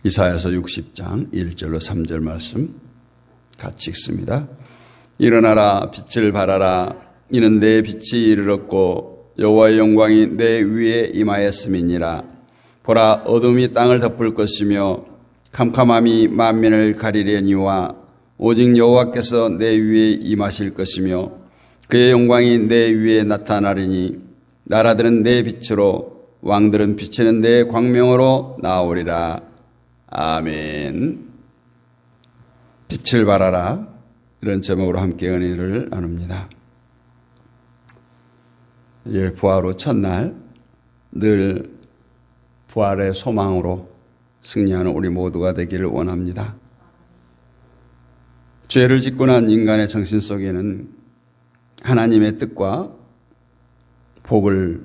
이사야서 60장 1절로 3절 말씀 같이 읽습니다. 일어나라, 빛을 발하라. 이는 내 빛이 이르렀고 여호와의 영광이 내 위에 임하였음이니라. 보라, 어둠이 땅을 덮을 것이며 캄캄함이 만민을 가리려니와 오직 여호와께서 내 위에 임하실 것이며 그의 영광이 내 위에 나타나리니 나라들은 내 빛으로 왕들은 비치는 내 광명으로 나오리라. 아멘. 빛을 발하라. 이런 제목으로 함께 은혜를 나눕니다. 부활 후 첫날 늘 부활의 소망으로 승리하는 우리 모두가 되기를 원합니다. 죄를 짓고 난 인간의 정신 속에는 하나님의 뜻과 복을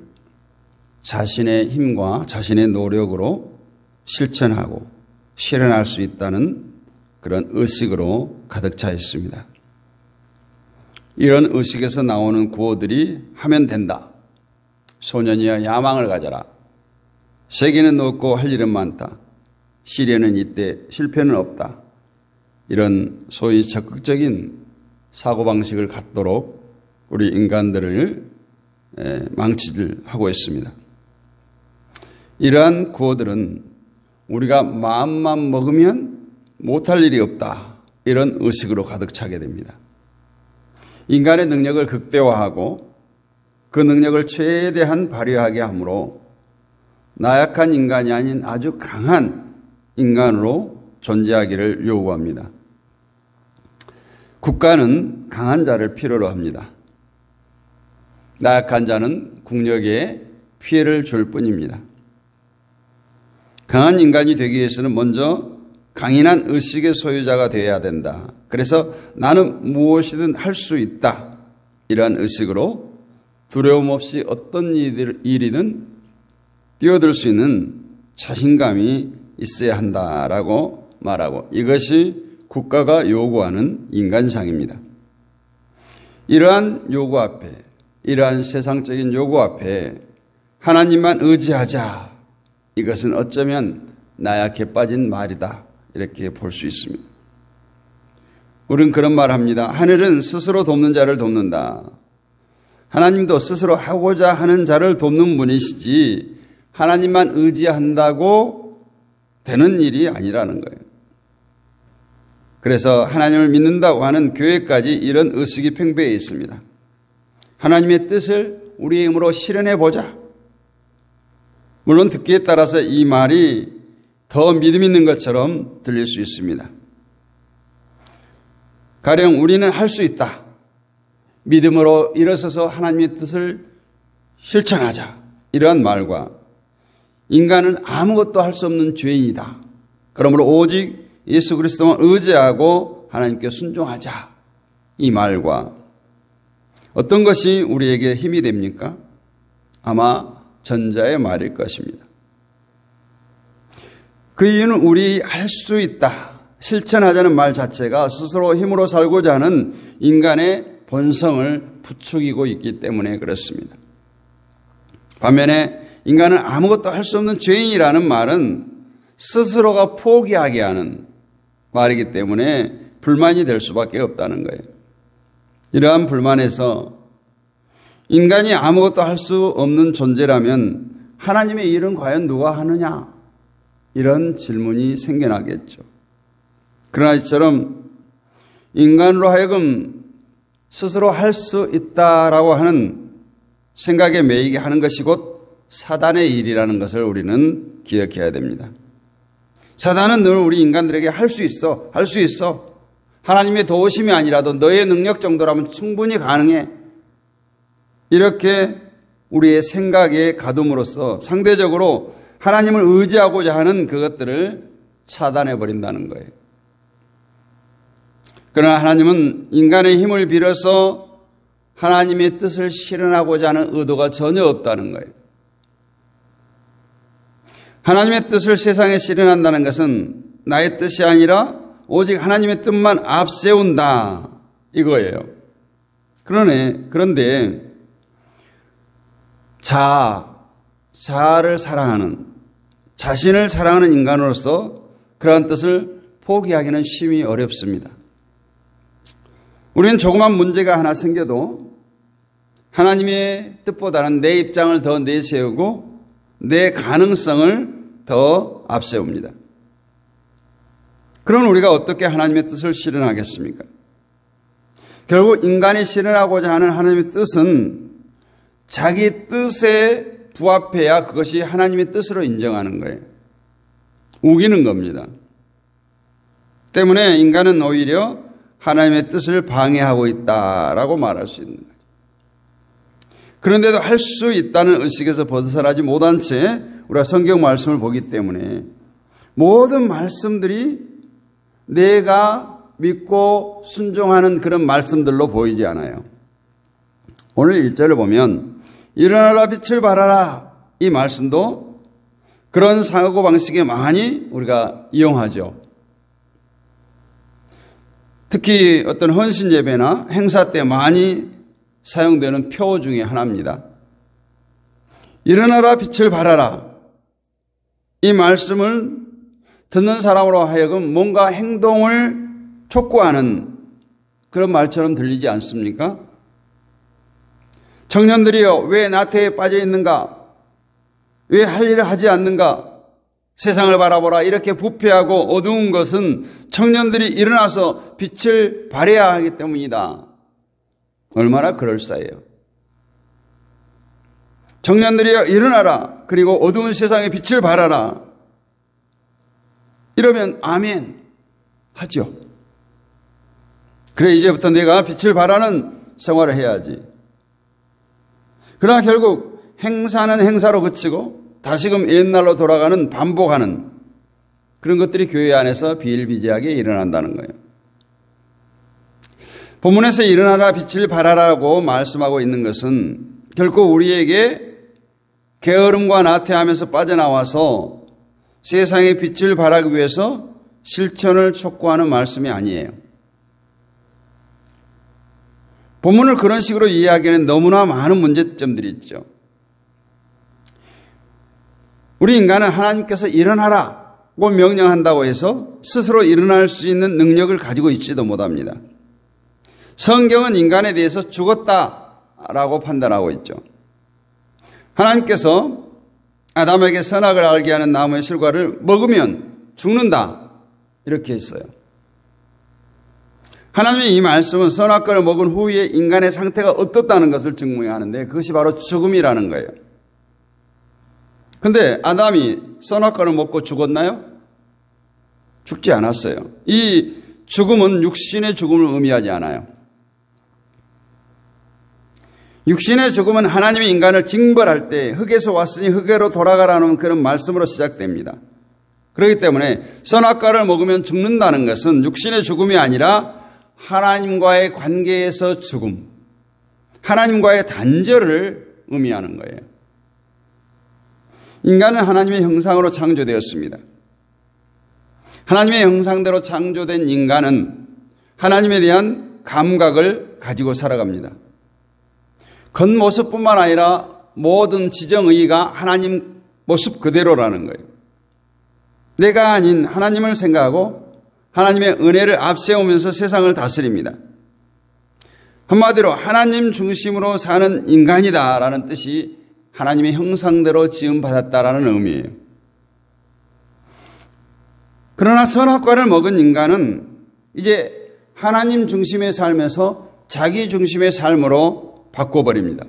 자신의 힘과 자신의 노력으로 실천하고 실현할 수 있다는 그런 의식으로 가득 차 있습니다. 이런 의식에서 나오는 구호들이 하면 된다. 소년이여 야망을 가져라. 세계는 넓고 할 일은 많다. 시련은 있대 실패는 없다. 이런 소위 적극적인 사고방식을 갖도록 우리 인간들을 망치를 하고 있습니다. 이러한 구호들은 우리가 마음만 먹으면 못할 일이 없다. 이런 의식으로 가득 차게 됩니다. 인간의 능력을 극대화하고 그 능력을 최대한 발휘하게 하므로 나약한 인간이 아닌 아주 강한 인간으로 존재하기를 요구합니다. 국가는 강한 자를 필요로 합니다. 나약한 자는 국력에 피해를 줄 뿐입니다. 강한 인간이 되기 위해서는 먼저 강인한 의식의 소유자가 되어야 된다. 그래서 나는 무엇이든 할 수 있다. 이러한 의식으로 두려움 없이 어떤 일이든 뛰어들 수 있는 자신감이 있어야 한다라고 말하고, 이것이 국가가 요구하는 인간상입니다. 이러한 요구 앞에, 이러한 세상적인 요구 앞에 하나님만 의지하자. 이것은 어쩌면 나약해 빠진 말이다. 이렇게 볼 수 있습니다. 우리는 그런 말 합니다. 하늘은 스스로 돕는 자를 돕는다. 하나님도 스스로 하고자 하는 자를 돕는 분이시지 하나님만 의지한다고 되는 일이 아니라는 거예요. 그래서 하나님을 믿는다고 하는 교회까지 이런 의식이 팽배해 있습니다. 하나님의 뜻을 우리의 힘으로 실현해 보자. 물론 듣기에 따라서 이 말이 더 믿음 있는 것처럼 들릴 수 있습니다. 가령 우리는 할 수 있다. 믿음으로 일어서서 하나님의 뜻을 실천하자. 이러한 말과 인간은 아무것도 할 수 없는 죄인이다. 그러므로 오직 예수 그리스도만 의지하고 하나님께 순종하자. 이 말과 어떤 것이 우리에게 힘이 됩니까? 아마 전자의 말일 것입니다. 그 이유는 우리 할 수 있다, 실천하자는 말 자체가 스스로 힘으로 살고자 하는 인간의 본성을 부추기고 있기 때문에 그렇습니다. 반면에 인간은 아무것도 할 수 없는 죄인이라는 말은 스스로가 포기하게 하는 말이기 때문에 불만이 될 수밖에 없다는 거예요. 이러한 불만에서 인간이 아무것도 할 수 없는 존재라면 하나님의 일은 과연 누가 하느냐? 이런 질문이 생겨나겠죠. 그러나 이처럼 인간으로 하여금 스스로 할 수 있다라고 하는 생각에 매이게 하는 것이 곧 사단의 일이라는 것을 우리는 기억해야 됩니다. 사단은 늘 우리 인간들에게 할 수 있어, 할 수 있어. 하나님의 도우심이 아니라도 너의 능력 정도라면 충분히 가능해. 이렇게 우리의 생각에 가둠으로써 상대적으로 하나님을 의지하고자 하는 그것들을 차단해버린다는 거예요. 그러나 하나님은 인간의 힘을 빌어서 하나님의 뜻을 실현하고자 하는 의도가 전혀 없다는 거예요. 하나님의 뜻을 세상에 실현한다는 것은 나의 뜻이 아니라 오직 하나님의 뜻만 앞세운다 이거예요. 그런데 자아를 사랑하는, 자신을 사랑하는 인간으로서 그러한 뜻을 포기하기는 심히 어렵습니다. 우리는 조그만 문제가 하나 생겨도 하나님의 뜻보다는 내 입장을 더 내세우고 내 가능성을 더 앞세웁니다. 그럼 우리가 어떻게 하나님의 뜻을 실현하겠습니까? 결국 인간이 실현하고자 하는 하나님의 뜻은 자기 뜻에 부합해야 그것이 하나님의 뜻으로 인정하는 거예요. 우기는 겁니다. 때문에 인간은 오히려 하나님의 뜻을 방해하고 있다라고 말할 수 있는 거죠. 그런데도 할 수 있다는 의식에서 벗어나지 못한 채 우리가 성경 말씀을 보기 때문에 모든 말씀들이 내가 믿고 순종하는 그런 말씀들로 보이지 않아요. 오늘 1절을 보면 일어나라 빛을 발하라 이 말씀도 그런 사고방식에 많이 우리가 이용하죠. 특히 어떤 헌신 예배나 행사 때 많이 사용되는 표 중에 하나입니다. 일어나라 빛을 발하라 이 말씀을 듣는 사람으로 하여금 뭔가 행동을 촉구하는 그런 말처럼 들리지 않습니까? 청년들이여 왜 나태에 빠져 있는가? 왜 할 일을 하지 않는가? 세상을 바라보라. 이렇게 부패하고 어두운 것은 청년들이 일어나서 빛을 발해야 하기 때문이다. 얼마나 그럴싸해요. 청년들이여 일어나라. 그리고 어두운 세상에 빛을 발하라. 이러면 아멘 하죠. 그래 이제부터 내가 빛을 발하는 생활을 해야지. 그러나 결국 행사는 행사로 그치고 다시금 옛날로 돌아가는 반복하는 그런 것들이 교회 안에서 비일비재하게 일어난다는 거예요. 본문에서 일어나라 빛을 발하라고 말씀하고 있는 것은 결코 우리에게 게으름과 나태하면서 빠져나와서 세상의 빛을 발하기 위해서 실천을 촉구하는 말씀이 아니에요. 본문을 그런 식으로 이해하기에는 너무나 많은 문제점들이 있죠. 우리 인간은 하나님께서 일어나라고 명령한다고 해서 스스로 일어날 수 있는 능력을 가지고 있지도 못합니다. 성경은 인간에 대해서 죽었다라고 판단하고 있죠. 하나님께서 아담에게 선악을 알게 하는 나무의 실과를 먹으면 죽는다 이렇게 했어요. 하나님의 이 말씀은 선악과를 먹은 후에 인간의 상태가 어떻다는 것을 증명하는데 그것이 바로 죽음이라는 거예요. 그런데 아담이 선악과를 먹고 죽었나요? 죽지 않았어요. 이 죽음은 육신의 죽음을 의미하지 않아요. 육신의 죽음은 하나님이 인간을 징벌할 때 흙에서 왔으니 흙으로 돌아가라는 그런 말씀으로 시작됩니다. 그렇기 때문에 선악과를 먹으면 죽는다는 것은 육신의 죽음이 아니라 하나님과의 관계에서 죽음, 하나님과의 단절을 의미하는 거예요. 인간은 하나님의 형상으로 창조되었습니다. 하나님의 형상대로 창조된 인간은 하나님에 대한 감각을 가지고 살아갑니다. 겉모습뿐만 아니라 모든 지정의가 하나님 모습 그대로라는 거예요. 내가 아닌 하나님을 생각하고 하나님의 은혜를 앞세우면서 세상을 다스립니다. 한마디로 하나님 중심으로 사는 인간이다라는 뜻이 하나님의 형상대로 지음받았다라는 의미예요. 그러나 선악과를 먹은 인간은 이제 하나님 중심의 삶에서 자기 중심의 삶으로 바꿔버립니다.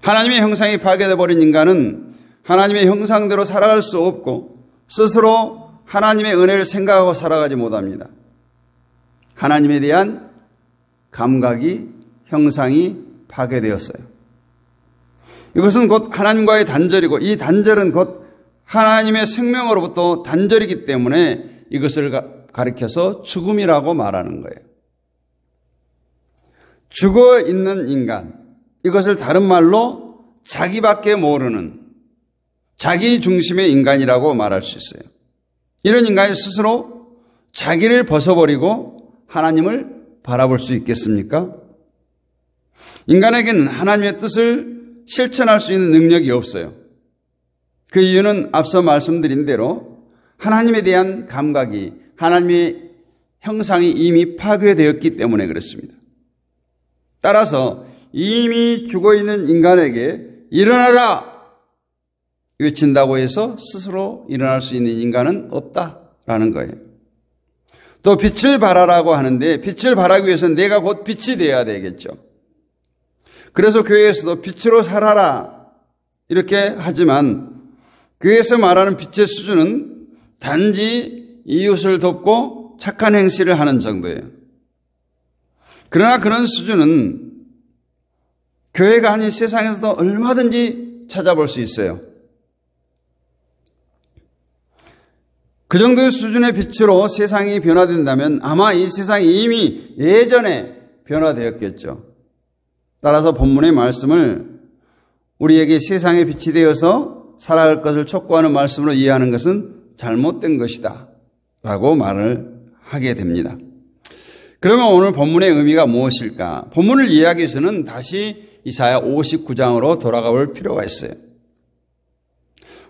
하나님의 형상이 파괴되어 버린 인간은 하나님의 형상대로 살아갈 수 없고 스스로 하나님의 은혜를 생각하고 살아가지 못합니다. 하나님에 대한 감각이, 형상이 파괴되었어요. 이것은 곧 하나님과의 단절이고 이 단절은 곧 하나님의 생명으로부터 단절이기 때문에 이것을 가리켜서 죽음이라고 말하는 거예요. 죽어 있는 인간, 이것을 다른 말로 자기밖에 모르는 자기 중심의 인간이라고 말할 수 있어요. 이런 인간이 스스로 자기를 벗어버리고 하나님을 바라볼 수 있겠습니까? 인간에게는 하나님의 뜻을 실천할 수 있는 능력이 없어요. 그 이유는 앞서 말씀드린 대로 하나님에 대한 감각이, 하나님의 형상이 이미 파괴되었기 때문에 그렇습니다. 따라서 이미 죽어있는 인간에게 일어나라! 외친다고 해서 스스로 일어날 수 있는 인간은 없다라는 거예요. 또 빛을 발하라고 하는데 빛을 발하기 위해서는 내가 곧 빛이 되어야 되겠죠. 그래서 교회에서도 빛으로 살아라 이렇게 하지만 교회에서 말하는 빛의 수준은 단지 이웃을 돕고 착한 행실을 하는 정도예요. 그러나 그런 수준은 교회가 아닌 세상에서도 얼마든지 찾아볼 수 있어요. 그 정도의 수준의 빛으로 세상이 변화된다면 아마 이 세상이 이미 예전에 변화되었겠죠. 따라서 본문의 말씀을 우리에게 세상의 빛이 되어서 살아갈 것을 촉구하는 말씀으로 이해하는 것은 잘못된 것이다 라고 말을 하게 됩니다. 그러면 오늘 본문의 의미가 무엇일까? 본문을 이해하기 위해서는 다시 이사야 59장으로 돌아가 볼 필요가 있어요.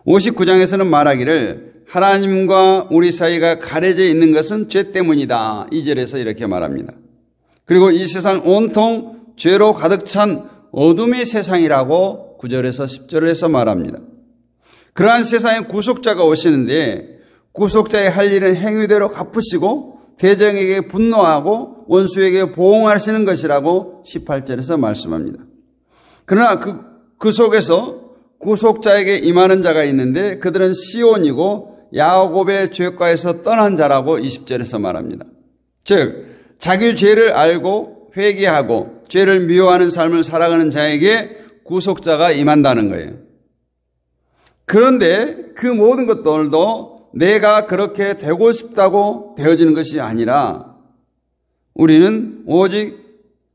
59장에서는 말하기를 하나님과 우리 사이가 가려져 있는 것은 죄 때문이다. 2절에서 이렇게 말합니다. 그리고 이 세상 온통 죄로 가득 찬 어둠의 세상이라고 9절에서 10절에서 말합니다. 그러한 세상에 구속자가 오시는데 구속자의 할 일은 행위대로 갚으시고 대적에게 분노하고 원수에게 보응하시는 것이라고 18절에서 말씀합니다. 그러나 그 속에서 구속자에게 임하는 자가 있는데 그들은 시온이고 야곱의 죄과에서 떠난 자라고 20절에서 말합니다. 즉 자기 죄를 알고 회개하고 죄를 미워하는 삶을 살아가는 자에게 구속자가 임한다는 거예요. 그런데 그 모든 것들도 내가 그렇게 되고 싶다고 되어지는 것이 아니라 우리는 오직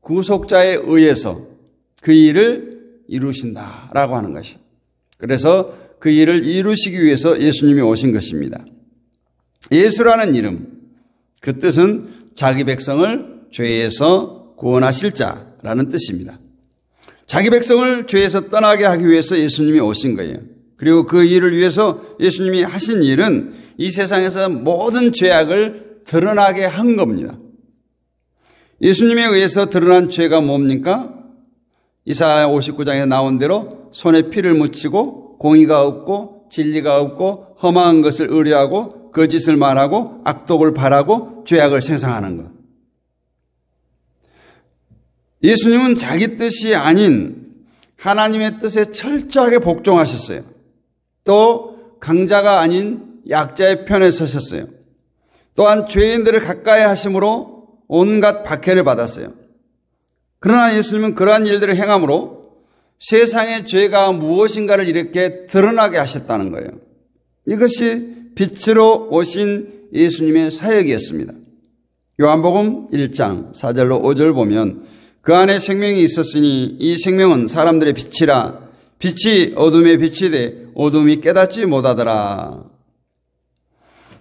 구속자에 의해서 그 일을 이루신다라고 하는 것이요. 그래서 그 일을 이루시기 위해서 예수님이 오신 것입니다. 예수라는 이름, 그 뜻은 자기 백성을 죄에서 구원하실 자라는 뜻입니다. 자기 백성을 죄에서 떠나게 하기 위해서 예수님이 오신 거예요. 그리고 그 일을 위해서 예수님이 하신 일은 이 세상에서 모든 죄악을 드러나게 한 겁니다. 예수님에 의해서 드러난 죄가 뭡니까? 이사야 59장에 나온 대로 손에 피를 묻히고 공의가 없고 진리가 없고 험한 것을 의뢰하고 거짓을 말하고 악독을 바라고 죄악을 생산하는 것. 예수님은 자기 뜻이 아닌 하나님의 뜻에 철저하게 복종하셨어요. 또 강자가 아닌 약자의 편에 서셨어요. 또한 죄인들을 가까이 하심으로 온갖 박해를 받았어요. 그러나 예수님은 그러한 일들을 행함으로 세상의 죄가 무엇인가를 이렇게 드러나게 하셨다는 거예요. 이것이 빛으로 오신 예수님의 사역이었습니다. 요한복음 1장 4절로 5절 보면 그 안에 생명이 있었으니 이 생명은 사람들의 빛이라 빛이 어둠에 빛이 돼 어둠이 깨닫지 못하더라.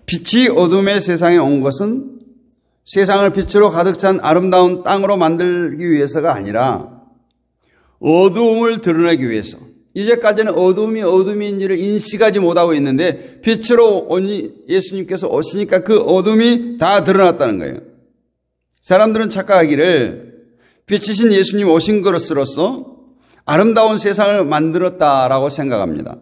빛이 어둠의 세상에 온 것은 세상을 빛으로 가득 찬 아름다운 땅으로 만들기 위해서가 아니라 어두움을 드러내기 위해서. 이제까지는 어둠이 어둠인지를 인식하지 못하고 있는데 빛으로 예수님께서 오시니까 그 어둠이 다 드러났다는 거예요. 사람들은 착각하기를 빛이신 예수님 오신 것으로서 아름다운 세상을 만들었다라고 생각합니다.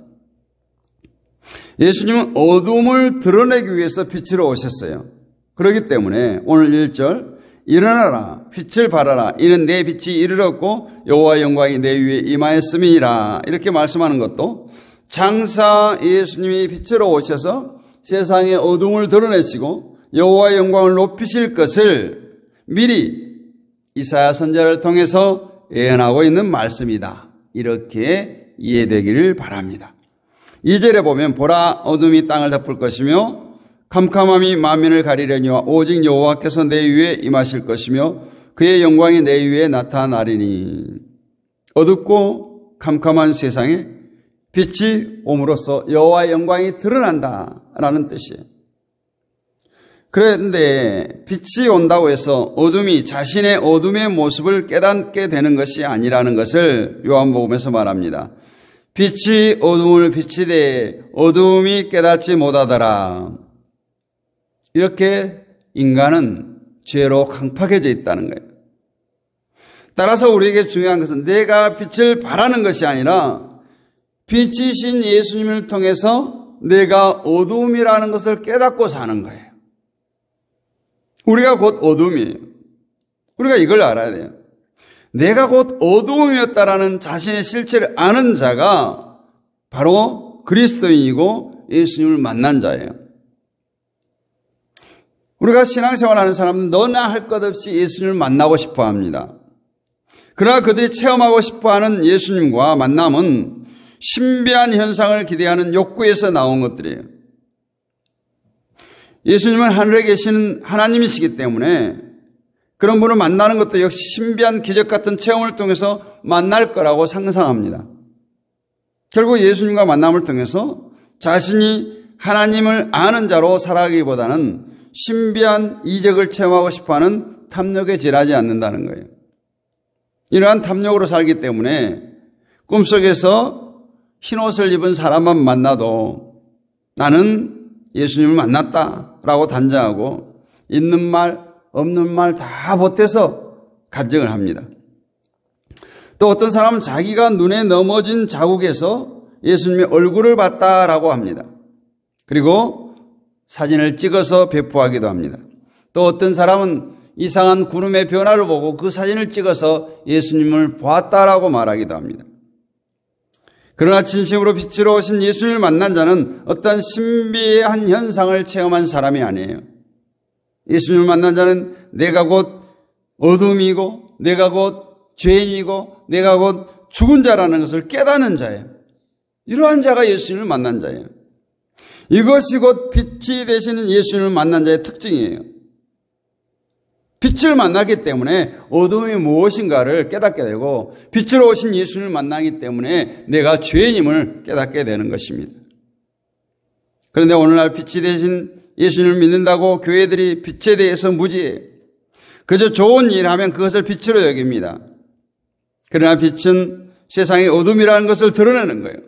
예수님은 어둠을 드러내기 위해서 빛으로 오셨어요. 그렇기 때문에 오늘 1절 일어나라 빛을 발하라 이는 내 빛이 이르렀고 여호와의 영광이 내 위에 임하였음이니라 이렇게 말씀하는 것도 장사 예수님이 빛으로 오셔서 세상의 어둠을 드러내시고 여호와의 영광을 높이실 것을 미리 이사야 선지자를 통해서 예언하고 있는 말씀이다. 이렇게 이해되기를 바랍니다. 2절에 보면 보라 어둠이 땅을 덮을 것이며 캄캄함이 만민을 가리려니와 오직 여호와께서 내 위에 임하실 것이며 그의 영광이 내 위에 나타나리니. 어둡고 캄캄한 세상에 빛이 옴으로써 여호와의 영광이 드러난다라는 뜻이에요. 그런데 빛이 온다고 해서 어둠이 자신의 어둠의 모습을 깨닫게 되는 것이 아니라는 것을 요한복음에서 말합니다. 빛이 어둠을 비치되 어둠이 깨닫지 못하더라. 이렇게 인간은 죄로 강팍해져 있다는 거예요. 따라서 우리에게 중요한 것은 내가 빛을 바라는 것이 아니라 빛이신 예수님을 통해서 내가 어둠이라는 것을 깨닫고 사는 거예요. 우리가 곧 어둠이에요. 우리가 이걸 알아야 돼요. 내가 곧 어둠이었다라는 자신의 실체를 아는 자가 바로 그리스도인이고 예수님을 만난 자예요. 우리가 신앙생활하는 사람은 너나 할 것 없이 예수님을 만나고 싶어 합니다. 그러나 그들이 체험하고 싶어하는 예수님과 만남은 신비한 현상을 기대하는 욕구에서 나온 것들이에요. 예수님은 하늘에 계시는 하나님이시기 때문에 그런 분을 만나는 것도 역시 신비한 기적 같은 체험을 통해서 만날 거라고 상상합니다. 결국 예수님과 만남을 통해서 자신이 하나님을 아는 자로 살아가기보다는 신비한 이적을 체험하고 싶어하는 탐욕에 지나지 않는다는 거예요. 이러한 탐욕으로 살기 때문에 꿈속에서 흰옷을 입은 사람만 만나도 나는 예수님을 만났다라고 단정하고 있는 말 없는 말 다 보태서 간증을 합니다. 또 어떤 사람은 자기가 눈에 넘어진 자국에서 예수님의 얼굴을 봤다라고 합니다. 그리고 사진을 찍어서 배포하기도 합니다. 또 어떤 사람은 이상한 구름의 변화를 보고 그 사진을 찍어서 예수님을 보았다라고 말하기도 합니다. 그러나 진심으로 빛으로 오신 예수님을 만난 자는 어떤 신비한 현상을 체험한 사람이 아니에요. 예수님을 만난 자는 내가 곧 어둠이고 내가 곧 죄인이고 내가 곧 죽은 자라는 것을 깨닫는 자예요. 이러한 자가 예수님을 만난 자예요. 이것이 곧 빛이 되시는 예수님을 만난 자의 특징이에요. 빛을 만나기 때문에 어둠이 무엇인가를 깨닫게 되고 빛으로 오신 예수님을 만나기 때문에 내가 죄인임을 깨닫게 되는 것입니다. 그런데 오늘날 빛이 되신 예수님을 믿는다고 교회들이 빛에 대해서 무지해요. 그저 좋은 일 하면 그것을 빛으로 여깁니다. 그러나 빛은 세상의 어둠이라는 것을 드러내는 거예요.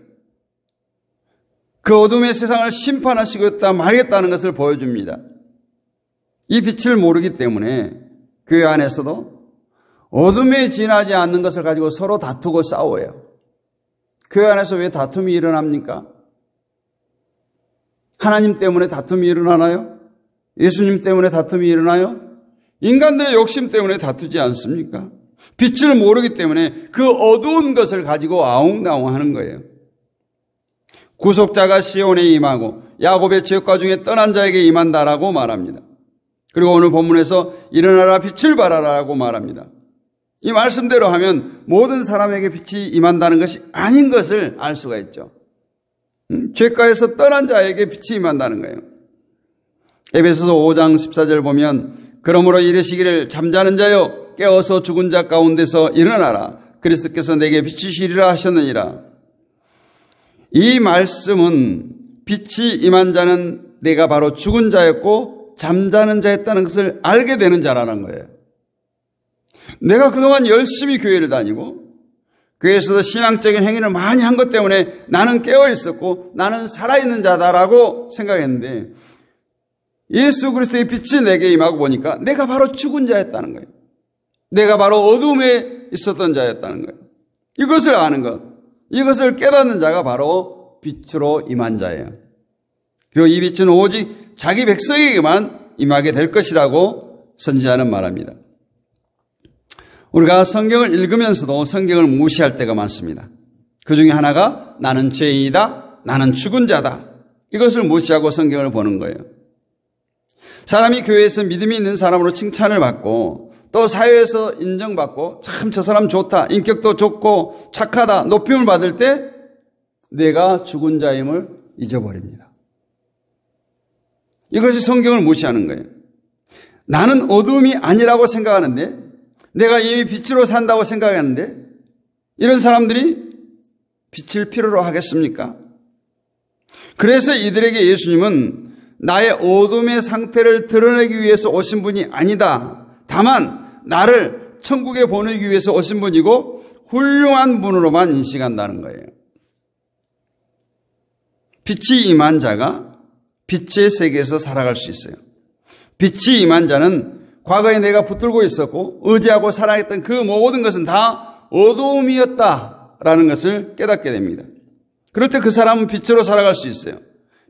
그 어둠의 세상을 심판하시고 있다 말겠다는 것을 보여줍니다. 이 빛을 모르기 때문에 교회 안에서도 어둠에 지나지 않는 것을 가지고 서로 다투고 싸워요. 교회 안에서 왜 다툼이 일어납니까? 하나님 때문에 다툼이 일어나나요? 예수님 때문에 다툼이 일어나요? 인간들의 욕심 때문에 다투지 않습니까? 빛을 모르기 때문에 그 어두운 것을 가지고 아웅다웅하는 거예요. 구속자가 시온에 임하고 야곱의 지역과 중에 떠난 자에게 임한다라고 말합니다. 그리고 오늘 본문에서 일어나라 빛을 발하라고 말합니다. 이 말씀대로 하면 모든 사람에게 빛이 임한다는 것이 아닌 것을 알 수가 있죠. 죄가에서 떠난 자에게 빛이 임한다는 거예요. 에베소서 5장 14절 보면 그러므로 이르시기를 잠자는 자여 깨어서 죽은 자 가운데서 일어나라. 그리스도께서 내게 비치시리라 하셨느니라. 이 말씀은 빛이 임한 자는 내가 바로 죽은 자였고 잠자는 자였다는 것을 알게 되는 자라는 거예요. 내가 그동안 열심히 교회를 다니고 교회에서도 신앙적인 행위를 많이 한 것 때문에 나는 깨어 있었고 나는 살아있는 자다라고 생각했는데 예수 그리스도의 빛이 내게 임하고 보니까 내가 바로 죽은 자였다는 거예요. 내가 바로 어둠에 있었던 자였다는 거예요. 이것을 아는 것, 이것을 깨닫는 자가 바로 빛으로 임한 자예요. 그리고 이 빛은 오직 자기 백성에게만 임하게 될 것이라고 선지자는 말합니다. 우리가 성경을 읽으면서도 성경을 무시할 때가 많습니다. 그 중에 하나가 나는 죄인이다, 나는 죽은 자다. 이것을 무시하고 성경을 보는 거예요. 사람이 교회에서 믿음이 있는 사람으로 칭찬을 받고 또 사회에서 인정받고 참 저 사람 좋다, 인격도 좋고 착하다, 높임을 받을 때 내가 죽은 자임을 잊어버립니다. 이것이 성경을 무시하는 거예요. 나는 어둠이 아니라고 생각하는데 내가 이미 빛으로 산다고 생각하는데 이런 사람들이 빛을 필요로 하겠습니까? 그래서 이들에게 예수님은 나의 어둠의 상태를 드러내기 위해서 오신 분이 아니다. 다만 나를 천국에 보내기 위해서 오신 분이고 훌륭한 분으로만 인식한다는 거예요. 빛이 임한 자가 빛의 세계에서 살아갈 수 있어요. 빛이 임한 자는 과거에 내가 붙들고 있었고 의지하고 사랑했던 그 모든 것은 다 어두움이었다라는 것을 깨닫게 됩니다. 그럴 때 그 사람은 빛으로 살아갈 수 있어요.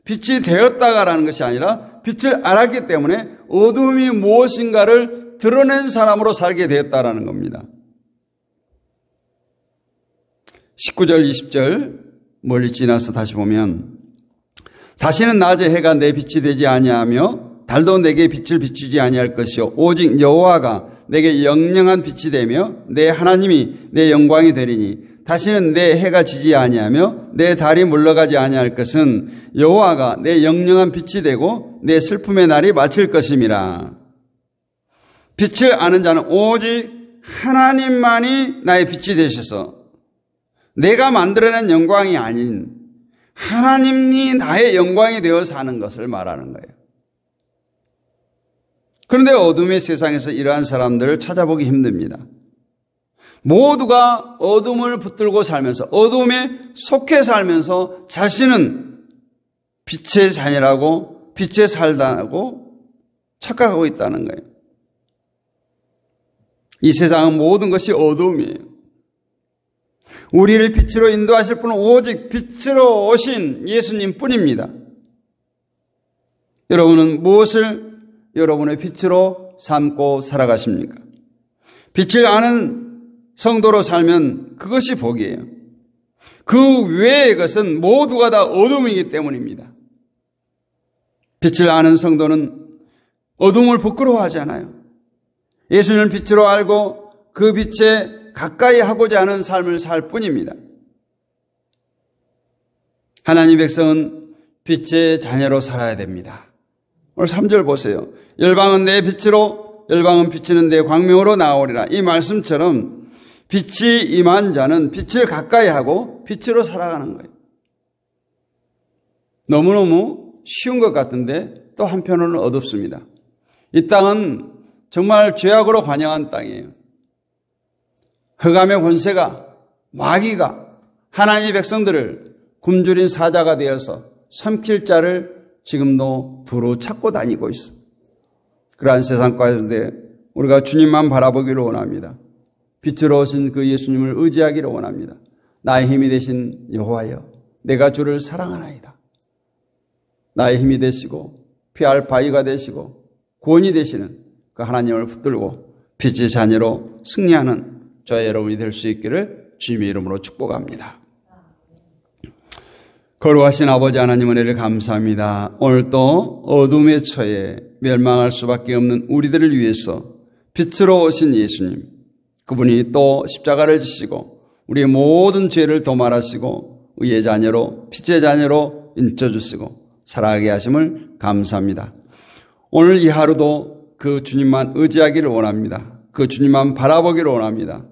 빛이 되었다가라는 것이 아니라 빛을 알았기 때문에 어두움이 무엇인가를 드러낸 사람으로 살게 되었다라는 겁니다. 19절, 20절 멀리 지나서 다시 보면 다시는 낮에 해가 내 빛이 되지 아니하며 달도 내게 빛을 비추지 아니할 것이요 오직 여호와가 내게 영영한 빛이 되며 내 하나님이 내 영광이 되리니 다시는 내 해가 지지 아니하며 내 달이 물러가지 아니할 것은 여호와가 내 영영한 빛이 되고 내 슬픔의 날이 마칠 것임이라. 빛을 아는 자는 오직 하나님만이 나의 빛이 되셔서 내가 만들어낸 영광이 아닌 하나님이 나의 영광이 되어 사는 것을 말하는 거예요. 그런데 어둠의 세상에서 이러한 사람들을 찾아보기 힘듭니다. 모두가 어둠을 붙들고 살면서 어둠에 속해 살면서 자신은 빛의 자녀라고 빛에 살다고 착각하고 있다는 거예요. 이 세상은 모든 것이 어둠이에요. 우리를 빛으로 인도하실 분은 오직 빛으로 오신 예수님 뿐입니다. 여러분은 무엇을 여러분의 빛으로 삼고 살아가십니까? 빛을 아는 성도로 살면 그것이 복이에요. 그 외의 것은 모두가 다 어둠이기 때문입니다. 빛을 아는 성도는 어둠을 부끄러워하지 않아요. 예수님을 빛으로 알고 그 빛에 가까이 하고자 하는 삶을 살 뿐입니다. 하나님 백성은 빛의 자녀로 살아야 됩니다. 오늘 3절 보세요. 열방은 내 빛으로 열방은 비치는 내 광명으로 나오리라. 이 말씀처럼 빛이 임한 자는 빛을 가까이 하고 빛으로 살아가는 거예요. 너무너무 쉬운 것 같은데 또 한편으로는 어둡습니다. 이 땅은 정말 죄악으로 관영한 땅이에요. 흑암의 권세가 마귀가 하나님의 백성들을 굶주린 사자가 되어서 삼킬 자를 지금도 두루 찾고 다니고 있어. 그러한 세상 가운데 우리가 주님만 바라보기를 원합니다. 빛으로 오신 그 예수님을 의지하기를 원합니다. 나의 힘이 되신 여호와여, 내가 주를 사랑하나이다. 나의 힘이 되시고 피할 바위가 되시고 구원이 되시는 그 하나님을 붙들고 빛의 자녀로 승리하는 저와 여러분이 될 수 있기를 주님의 이름으로 축복합니다. 거룩하신 아버지 하나님 은혜를 감사합니다. 오늘 또 어둠의 처에 멸망할 수밖에 없는 우리들을 위해서 빛으로 오신 예수님, 그분이 또 십자가를 지시고 우리의 모든 죄를 도말하시고 의의 자녀로 빛의 자녀로 인쳐주시고 살아가게 하심을 감사합니다. 오늘 이 하루도 그 주님만 의지하기를 원합니다. 그 주님만 바라보기를 원합니다.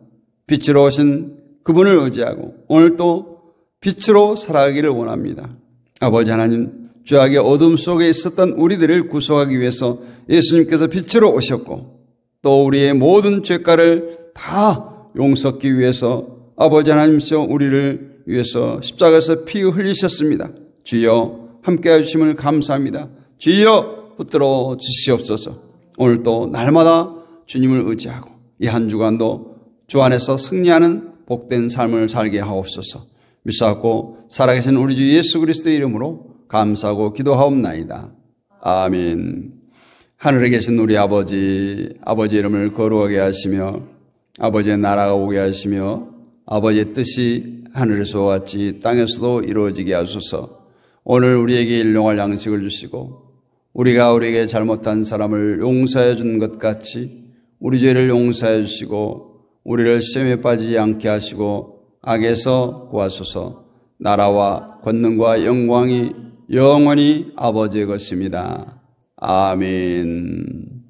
빛으로 오신 그분을 의지하고 오늘 또 빛으로 살아가기를 원합니다. 아버지 하나님, 죄악의 어둠 속에 있었던 우리들을 구속하기 위해서 예수님께서 빛으로 오셨고 또 우리의 모든 죄가를 다 용서하기 위해서 아버지 하나님께서 우리를 위해서 십자가에서 피 흘리셨습니다. 주여 함께해 주심을 감사합니다. 주여 붙들어 주시옵소서. 오늘 또 날마다 주님을 의지하고 이 한 주간도 주 안에서 승리하는 복된 삶을 살게 하옵소서. 믿사옵고 살아계신 우리 주 예수 그리스도의 이름으로 감사하고 기도하옵나이다. 아멘. 하늘에 계신 우리 아버지 이름을 거룩하게 하시며 아버지의 나라가 오게 하시며 아버지의 뜻이 하늘에서 같이 땅에서도 이루어지게 하소서. 오늘 우리에게 일용할 양식을 주시고 우리가 우리에게 잘못한 사람을 용서해 준 것 같이 우리 죄를 용서해 주시고 우리를 시험에 빠지지 않게 하시고 악에서 구하소서. 나라와 권능과 영광이 영원히 아버지의 것입니다. 아멘.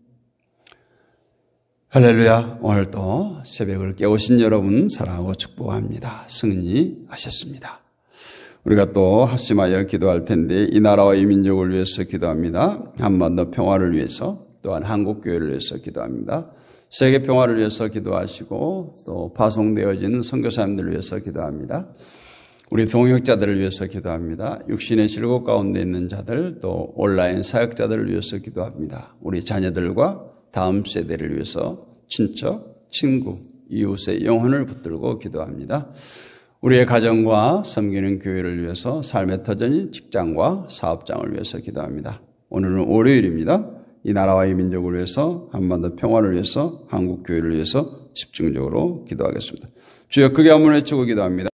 할렐루야. 오늘 또 새벽을 깨우신 여러분 사랑하고 축복합니다. 승리하셨습니다. 우리가 또 합심하여 기도할 텐데 이 나라와 이 민족을 위해서 기도합니다. 한반도 평화를 위해서 또한 한국교회를 위해서 기도합니다. 세계 평화를 위해서 기도하시고 또 파송되어지는 선교사님들을 위해서 기도합니다. 우리 동역자들을 위해서 기도합니다. 육신의 질곡 가운데 있는 자들, 또 온라인 사역자들을 위해서 기도합니다. 우리 자녀들과 다음 세대를 위해서 친척, 친구, 이웃의 영혼을 붙들고 기도합니다. 우리의 가정과 섬기는 교회를 위해서 삶의 터전인 직장과 사업장을 위해서 기도합니다. 오늘은 월요일입니다. 이 나라와 이 민족을 위해서, 한반도 평화를 위해서, 한국 교회를 위해서 집중적으로 기도하겠습니다. 주여 크게 한번 외치고 기도합니다.